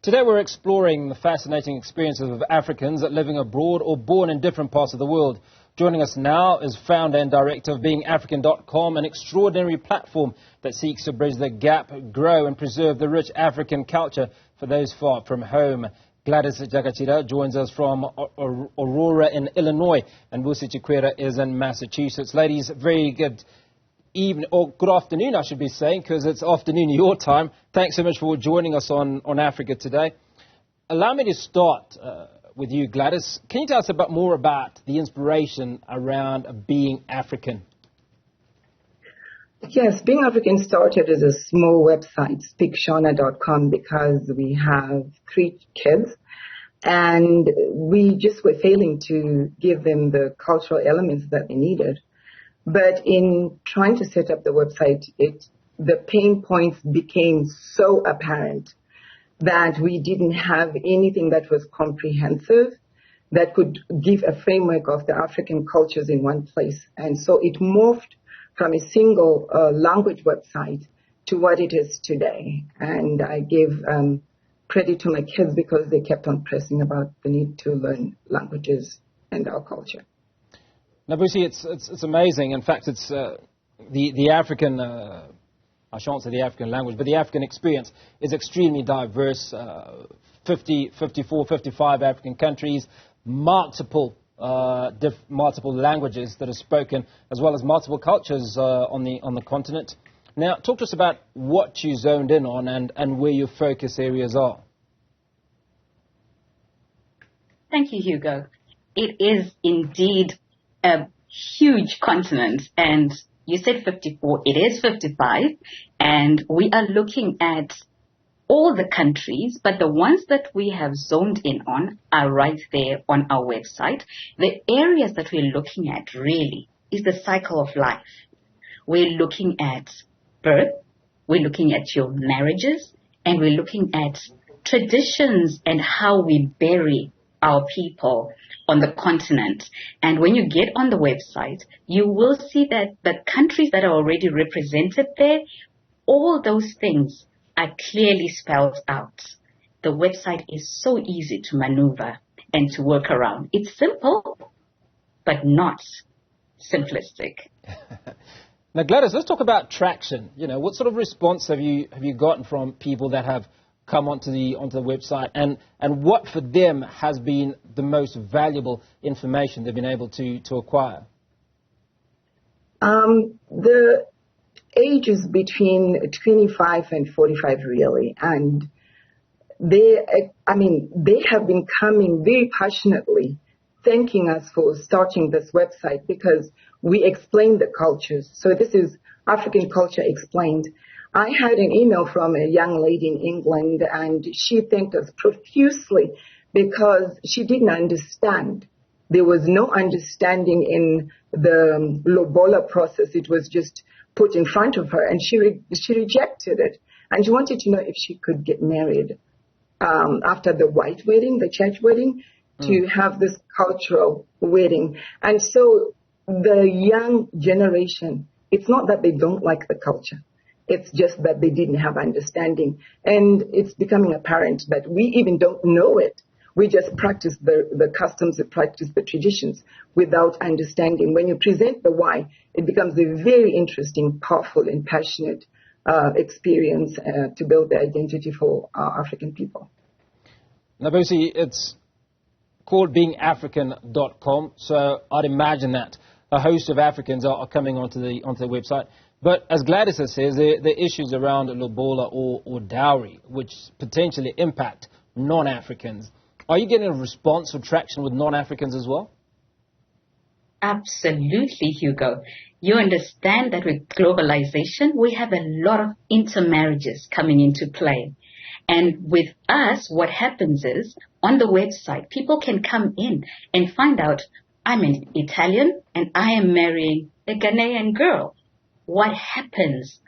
Today we're exploring the fascinating experiences of Africans living abroad or born in different parts of the world. Joining us now is founder and director of BeingAfrican.com, an extraordinary platform that seeks to bridge the gap, grow and preserve the rich African culture for those far from home. Gladys Jagachira joins us from Aurora in Illinois, and Vusi Chikwera is in Massachusetts. Ladies, very good evening, or good afternoon, I should be saying, because it's afternoon your time. Thanks so much for joining us on Africa today. Allow me to start with you, Gladys. Can you tell us a bit more about the inspiration around Being African? Yes, Being African started as a small website, speakshona.com, because we have 3 kids and we just were failing to give them the cultural elements that they needed. But in trying to set up the website, the pain points became so apparent that we didn't have anything that was comprehensive that could give a framework of the African cultures in one place. And so it morphed from a single language website to what it is today. And I give credit to my kids because they kept on pressing about the need to learn languages and our culture. Now, Vusi, it's amazing. In fact, it's the African, I shan't say the African language, but the African experience is extremely diverse. 54, 55 African countries, multiple languages that are spoken, as well as multiple cultures on the continent. Now, talk to us about what you zoned in on and where your focus areas are. Thank you, Hugo. It is indeed a huge continent, and you said 54, it is 55, and we are looking at all the countries, but the ones that we have zoned in on are right there on our website. The areas that we're looking at really is the cycle of life. We're looking at birth, we're looking at your marriages, and we're looking at traditions and how we bury our people on the continent. And when you get on the website, you will see that the countries that are already represented there, all those things are clearly spelled out. The website is so easy to maneuver and to work around. It's simple, but not simplistic. Now, Gladys, let's talk about traction. You know, what sort of response have you gotten from people that have come onto the website, and what for them has been the most valuable information they've been able to acquire? The age is between 25 and 45 really, and they have been coming very passionately thanking us for starting this website because we explain the cultures. So this is African Culture Explained. I had an email from a young lady in England, and she thanked us profusely because she didn't understand. There was no understanding in the lobola process. It was just put in front of her, and she rejected it. And she wanted to know if she could get married after the white wedding, the church wedding, to have this cultural wedding. And so the young generation, it's not that they don't like the culture. It's just that they didn't have understanding. And it's becoming apparent that we even don't know it. We just practice the customs and practice the traditions without understanding. When you present the why, it becomes a very interesting, powerful, and passionate experience to build the identity for our African people. Now, Vusi, it's called BeingAfrican.com, so I'd imagine that a host of Africans are coming onto the website. But as Gladys says, there are issues around lobola or dowry, which potentially impact non-Africans. Are you getting a response or traction with non-Africans as well? Absolutely, Hugo. You understand that with globalization, we have a lot of intermarriages coming into play. And with us, what happens is, on the website, people can come in and find out, I'm an Italian and I am marrying a Ghanaian girl. What happens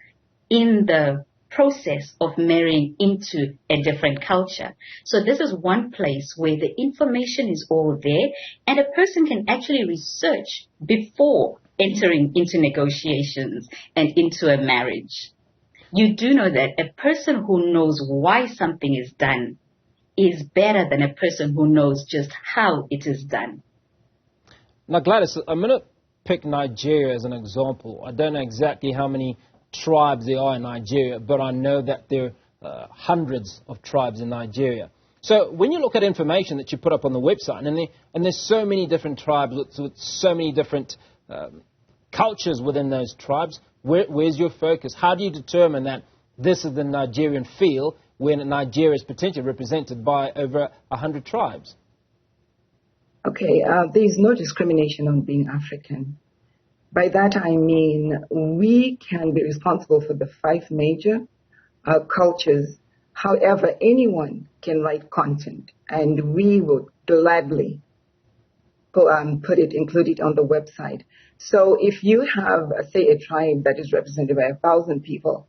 in the process of marrying into a different culture. So this is one place where the information is all there and a person can actually research before entering into negotiations and into a marriage. You do know that a person who knows why something is done is better than a person who knows just how it is done. Now, Gladys, I'm going to pick Nigeria as an example. I don't know exactly how many tribes there are in Nigeria, but I know that there are hundreds of tribes in Nigeria. So when you look at information that you put up on the website, and there's so many different tribes with so many different cultures within those tribes, where's your focus? How do you determine that this is the Nigerian feel when Nigeria is potentially represented by over 100 tribes? Okay, there's no discrimination on being African. By that I mean we can be responsible for the 5 major cultures. However, anyone can write content, and we will gladly include it on the website. So if you have, say, a tribe that is represented by 1,000 people,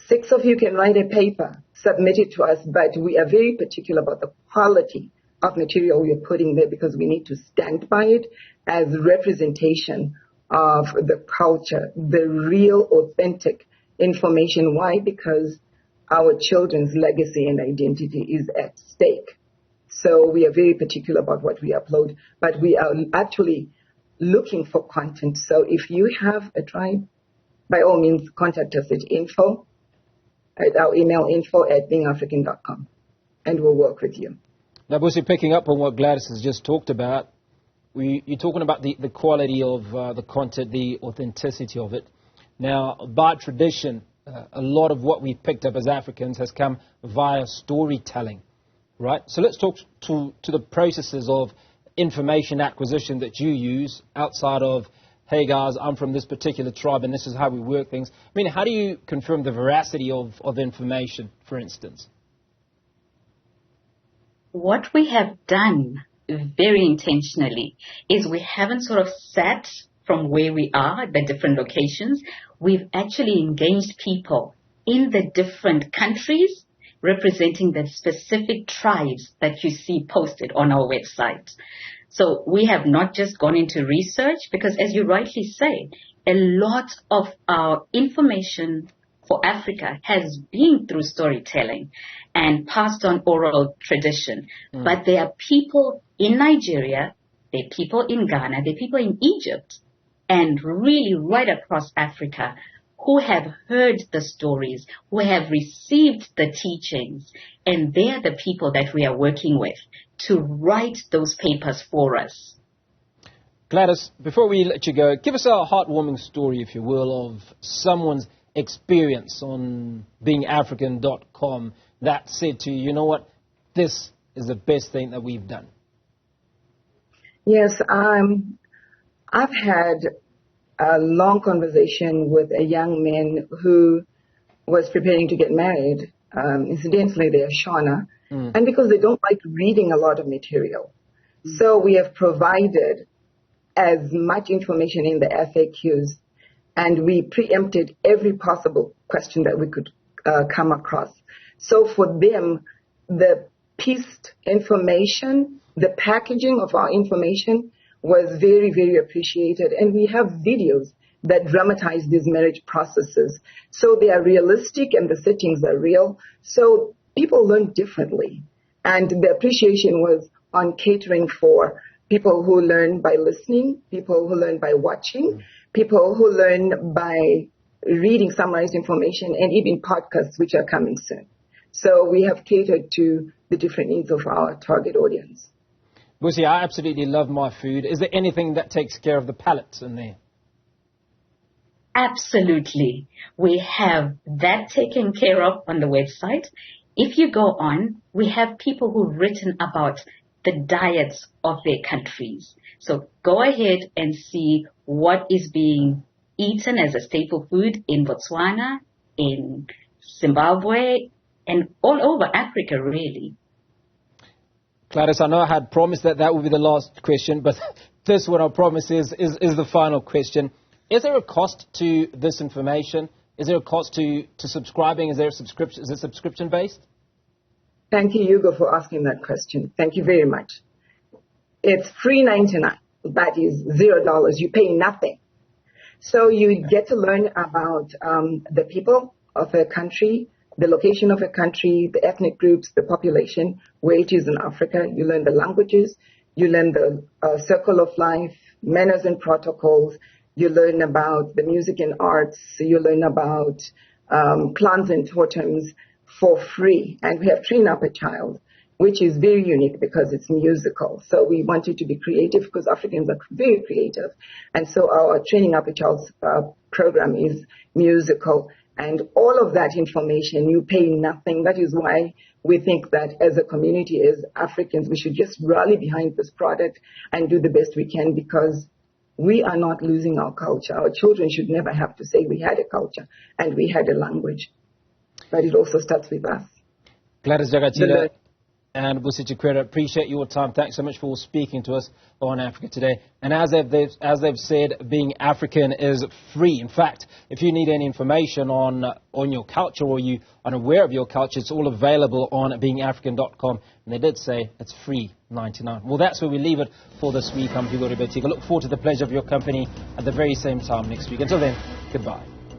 6 of you can write a paper, submit it to us, but we are very particular about the quality of material we are putting there because we need to stand by it as representation of the culture, the real, authentic information. Why? Because our children's legacy and identity is at stake. So we are very particular about what we upload, but we are actually looking for content. So if you have a tribe, by all means, contact us at our email info@beingafrican.com, and we'll work with you. Now, Busi, picking up on what Gladys has just talked about, you're talking about the quality of the content, the authenticity of it. Now, by tradition, a lot of what we've picked up as Africans has come via storytelling, right? So let's talk to the processes of information acquisition that you use outside of, hey guys, I'm from this particular tribe and this is how we work things. I mean, how do you confirm the veracity of information, for instance? What we have done very intentionally is we haven't sort of sat from where we are at the different locations. We've actually engaged people in the different countries representing the specific tribes that you see posted on our website. So we have not just gone into research because, as you rightly say, a lot of our information for Africa has been through storytelling and passed on oral tradition. But there are people in Nigeria, there are people in Ghana, there are people in Egypt, and really right across Africa who have heard the stories, who have received the teachings, and they're the people that we are working with to write those papers for us. Gladys, before we let you go, give us a heartwarming story, if you will, of someone's experience on BeingAfrican.com that said to you, you know what, this is the best thing that we've done. Yes, I've had a long conversation with a young man who was preparing to get married. Incidentally, they are Shona. And because they don't like reading a lot of material. So we have provided as much information in the FAQs, and we preempted every possible question that we could come across. So for them, the pieced information, the packaging of our information was very, very appreciated. And we have videos that dramatize these marriage processes. So they are realistic and the settings are real. So people learn differently. And the appreciation was on catering for people who learn by listening, people who learn by watching, people who learn by reading summarized information, and even podcasts, which are coming soon. So we have catered to the different needs of our target audience. Busi, I absolutely love my food. Is there anything that takes care of the palate in there? Absolutely. We have that taken care of on the website. If you go on, we have people who've written about the diets of their countries. So go ahead and see what is being eaten as a staple food in Botswana, in Zimbabwe, and all over Africa, really. Gladys, I know I had promised that would be the last question, but this one I promise is the final question. Is there a cost to this information? Is there a cost to subscribing? Is there a subscription? Is it subscription based? Thank you, Hugo, for asking that question. Thank you very much. It's free $99. That is $0. You pay nothing. So you get to learn about the people of a country, the location of a country, the ethnic groups, the population, where it is in Africa. You learn the languages, you learn the circle of life, manners and protocols. You learn about the music and arts. You learn about clans and totems for free. And we have Train Up a Child, which is very unique because it's musical. So we wanted to be creative because Africans are very creative. And so our Training Up a Child program is musical. And all of that information, you pay nothing. That is why we think that as a community, as Africans, we should just rally behind this product and do the best we can, because we are not losing our culture. Our children should never have to say we had a culture and we had a language. But it also starts with us. Gladys Jagatila and Busi Chikwera, appreciate your time. Thanks so much for speaking to us on Africa Today. And as they've said, Being African is free. In fact, if you need any information on your culture, or you are unaware of your culture, it's all available on BeingAfrican.com. And they did say it's free, 99. Well, that's where we leave it for this week. I'm Hugo Ribatika. Look forward to the pleasure of your company at the very same time next week. Until then, goodbye.